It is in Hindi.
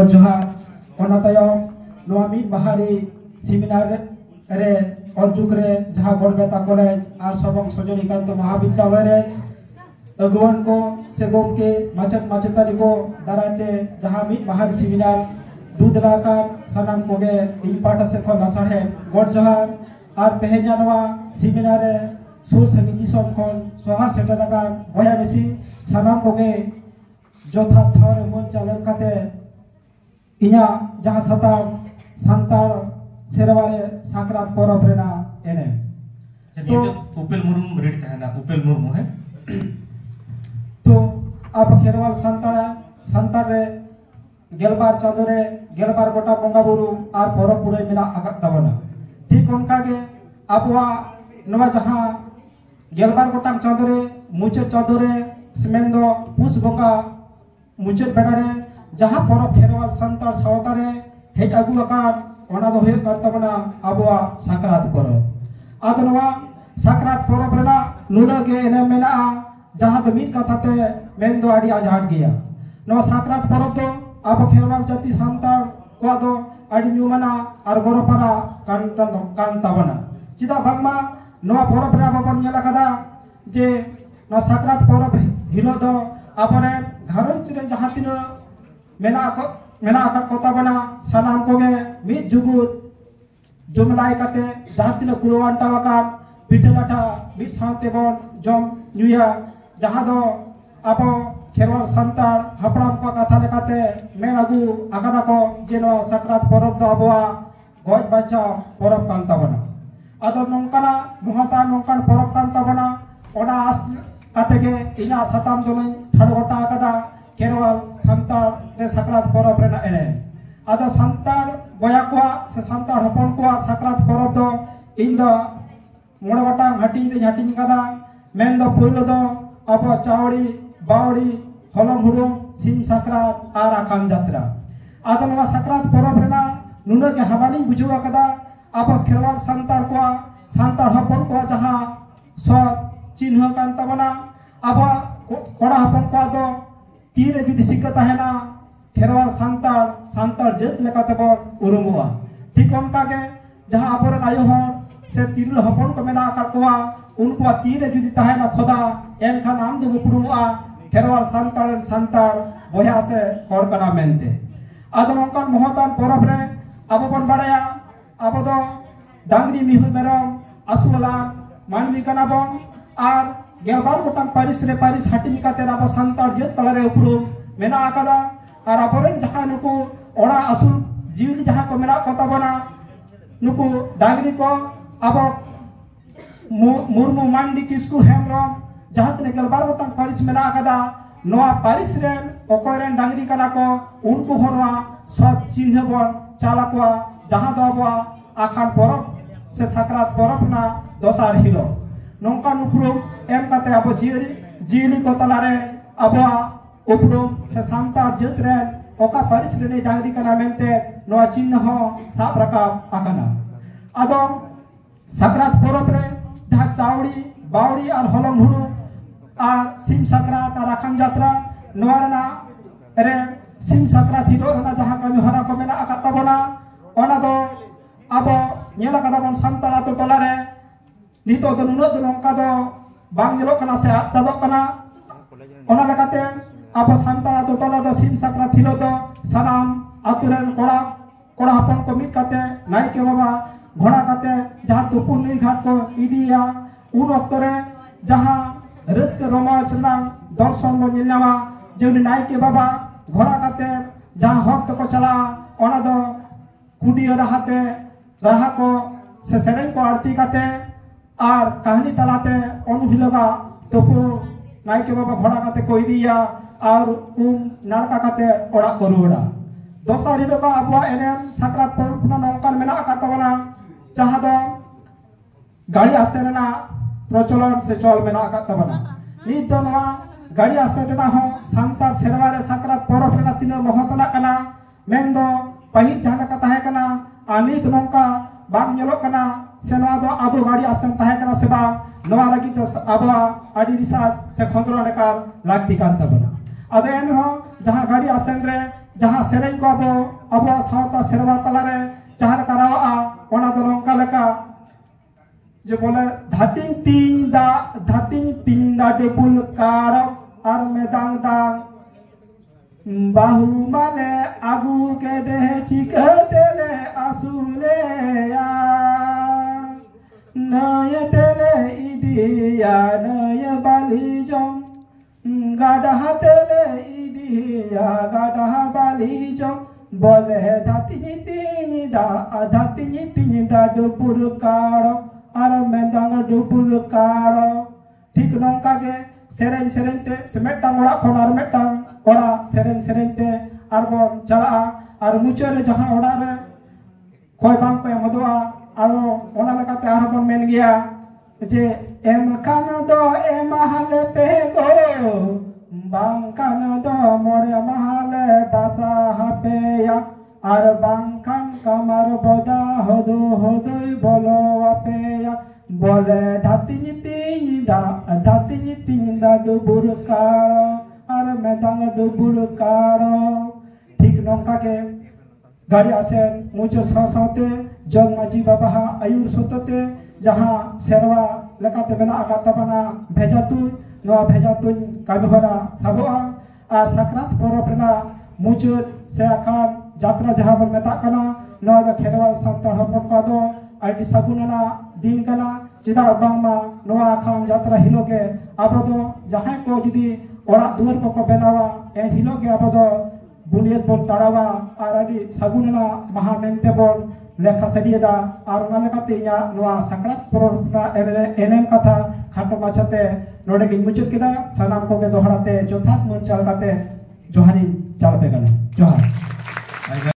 जोहार नवा मिद बाहारी सेमिनार रे अलजुग रे जहाँ गड़बेता कॉलेज और सबंग सजनीकांत महाविद्यालय रे अगुवन को से गोमके माचत माचतानी को दाराते जहाँ मिद बाहारी सेमिनार दूधला का सनाम कोगे इन पाटा से को नसर है गड़ जोहार और तेहेजा नवा सेमिनार रे सुर समिति सोमखन सोहार सेटरगा बया बेसी सनाम कोगे जोथा थार मन चालन काते इना जहाँ सताम संतार सेरवारे साकरात परब रेना एने तो उपेल मुर्मू रेड है ना उपेल मुर्मू है तो अब खेरवाल संतार रे गेलबार चादरे गेलबार गोटा बंगा बुरु और परब पुरे मेना आगत तबना ठीक उनका के अबवा नवा जहाँ गेलबार गोटा चादरे मुचे चादरे स्मेंदो पुस बंगा मुचे बेड़ारे जहाँ परब खेरवाल संतार सावतारे हेज अगु अकान ओना दो हुयुग कान तबना अबवा साकरात परब आदो नवा साकरात परब रेना नुना के एने मेना जहाँ दो मिद कथाते मेन दो आड़ी आजाट गया नवा साकरात परब दो अब खेरवाल जाति संतार को दो आड़ी न्यूमना और गोरपारा कान तबना चिदा बांगमा नवा परब रे बाबन नेला कदा जे नवा साकरात परब हिलो दो अपने घरंच रे जहाँ तिना मेना आकात कोता बना सनाम कोगे मिद जुगुत जुमलाई काते जहाँ तिना कुलवान टावाकान पिटलाटा मिद साथे बन जम न्यूया जहाँ दो आपो खेरवाल संतार हपड़ाम को कथा लेकाते मेन अगु आकादा को जेनो साकरात परब दो अबवा गज बाचा परब कान ताबना आदो नोंकाना महता नोंकान परब कान ताबना ओना आस काते के इना सताम दोलई ठाड़ गोटा आकादा खेरवाल संतार रे साकरात परब रेना एने आदो संतार बया को से संतार हपन को साकरात परब दो इन दो मोड़ गोटांग हाटिंग कदा मेन दो पुइलो दो अब चावड़ी बावड़ी हलम हुड़ुम सिम साकरात और आकान जात्रा आदो नवा साकरात परब रेना नुना के हवाली बुझुआ कदा अब खेरवाल संतार को संतार हपन को जहाँ सब चिन्ह कान तबना अब कोड़ा हपन को दो तीरे जुदी सिक्का है ना खेरवाल संतार जत लेकाते बन उरुमुआ ठीक उनका के जहाँ अपरन आयो हर से तिरल हपन को मेना काटवा उनको तीरे जुदी ताहे ना खुदा एनखा नाम दो उपरुमुआ खेरवाल संतार बया से हर कना मेनते आदो नोंकान महतान परब रे अब बन बाड़ाया अब दो डांगरी मिहु मेरम असुलान मानवी कना बन और गेलबार गोटांग पारिस रे पारिस हाटिंग काते अब संतार जत तलारे उपरुम मेना आकादा और अपरेन जहाँ नुकु ओड़ा असुल जीवली जहाँ को मेना कोता बना नुकु डांगरी को अब मुर्मू मांडी किसकु हेमरम जहाँ तने गेलबार गोटांग पारिस मेना आकादा नोआ पारिस रेन ओकोरेन डांगरी कना को उनको होनवा सब चिन्ह बन चाला को जहाँ दो अबवा आखान परब से साकरात परब ना दोसार हिलो नोंका उपरुम एम काते अब जीली को तलारे अबवा उपरुम से संतार जत रेन ओका पारिस रेनी डांगरी कना मेनते नोआ चिन्ह हो साब रकाब आकना आदो साकरात परब रे जहाँ चावड़ी बावड़ी और हलम हुड़ू और सिम साकरात और आखान जात्रा नोआरना रे सिम साकरात हिरो रना जहाँ कमी हरा को मेना आकाता बना ओना दो अब नेला कदा बन संतार आतो टोलारे नितो दो नुनो दो नोंका दो बांग नेलो कना से चादो कना ओना लगाते अब संतार आतो टोला दो सिम साकरात हिरो दो सनाम आतुरेन कोड़ा हपन को मिट काते नाई के बाबा घोड़ा काते जहाँ तुपुन नई घाट को इदिया उन अक्तरे जहाँ रस्क रोमांच नांग दर्शन बन निलनामा जेउनी नाई के बाबा घोड़ा काते जहाँ हक्त को चला ओना दो कुडी राहा को से सेरें को आरती काते और कहानी तलाते अनुहिलगा तुपु नाई के बाबा घोड़ा काते को इदिया और नाड़का काते ओड़ा को रुड़ा दोसा रिलोगा अबवा एनेम साकरात परब ना नोंकान मेना आकाताबना जहाँ दो गाड़ी आसेना प्रचलन से चल मेना आकाताबना नित दो नवा गाड़ी आसेना हो संतार सेरवारे साकरात परब रेना तिना महतना कना मेन दो पहिल जहाँ का ताहे कना नित नोंका बाग नेलो कना से नवा दो आदो गाड़ी आसेन ताहे कना से बा नवा लगी तो अबवा आडी रिसास से खंद्रो नेकार लागती कान तबना अदे एन हो जहाँ गाड़ी आसेन रे जहाँ सेरें को अब सावता सेरवा तलारे जहाँ करावा ओना दो नोंका लेका जे बोले धातिंग तीन दा डबुल कार आर मेदांग दांग बाहु माले आगू के दे चिकते ले आसुले या नय तेले इदिया नय बालिजम गाडा तेले इदिया गाडा बालिजम बोले धातिनी तीन दा डबुल कार आर मेदांग डबुल कार ठीक नोंका के सेरें ते सेमेटांग ओड़ा खन आर मेटांग ओड़ा सेरें ते आर बोन चला आर मुचाद रे जहां ओड़ा रे कोई बांग को एमदोआ आरो ओना लेकाते आर बोन मेन गया जे एम कान दो एम हाले पे गो बांग कान दो मोरे महाले बासा हापेया आर बांग कान कमर बोदा होदोई बोलो आपेया बोले धातिनी तीन दा डबुल कार आर मेदांग डबुल कार ठीक नोंका के गाड़ी आसेन मुचर सावते जग माजी बाबा आयुर सतते जहाँ सेरवा लेकाते मेना आकाता बना भेजा तुई कामी हरा साबोआ आर साकरात परब रेना मुचर से आखान जात्रा जहाँ बन मेता कना नवा द खेरवाल सान्ताड़ हपन को दो आइडी सागुनना दिन कना चिदा बांगमा नवा आखान जात्रा हिलोगे आबो दो जहाँ को जुदी ओड़ा दुआर को बनावा एन हिलोगे आबो दो बुनियाद बोन ताड़ावा आर आइडी सागुनना महा मेनते बोन लेखा सरियदा आर ओना लेकाते इया नवा साकरात परब एनेम कथा खाटो माछाते नोडे गिन मुचुद किदा सनाम को के दोहराते जोथात मन चाल काते जोहारी चाल पे गना जोहार।